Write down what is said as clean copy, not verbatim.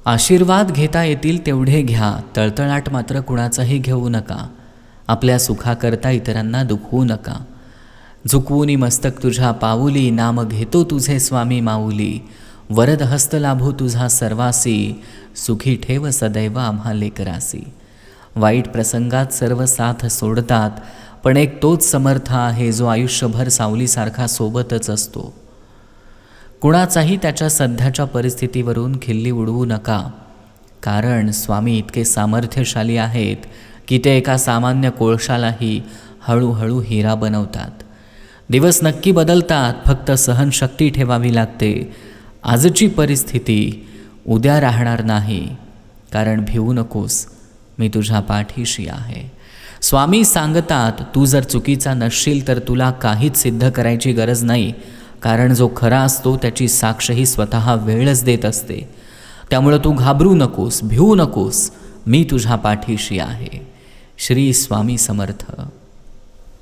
आशीर्वाद घेता येतील तेवढे घ्या, तळतळाट मात्र कुणाचाही घेऊ नका. आपल्या सुखाकरता इतरांना दुखवू नका. झुकवूनी मस्तक तुझ्या पाऊली, नाम घेतो तुझे स्वामी माऊली. वरद हस्त लाभो तुझा सर्वासी, सुखी ठेव सदैव आम्हा लेकरासी. वाईट प्रसंगात सर्व साथ सोडतात, पण एक तोच समर्थ आहे जो आयुष्यभर सावलीसारखा सोबतच असतो. कुणाचाही त्याच्या सध्याच्या परिस्थितीवरून खिल्ली उडवू नका, कारण स्वामी इतके सामर्थ्यशाली आहेत की ते एका सामान्य कोळशालाही हळूहळू हिरा बनवतात. दिवस नक्की बदलतात, फक्त सहनशक्ती ठेवावी लागते. आजची परिस्थिती उद्या राहणार नाही, कारण भिवू नकोस, मी तुझ्या पाठीशी आहे. स्वामी सांगतात, तू जर चुकीचा नसशील तर तुला काहीच सिद्ध करायची गरज नाही, कारण जो खरा असतो त्याची साक्षही स्वतः वेळच देत असते. त्यामुळं तू घाबरू नकोस, भिवू नकोस, मी तुझ्या पाठीशी आहे. श्री स्वामी समर्थ.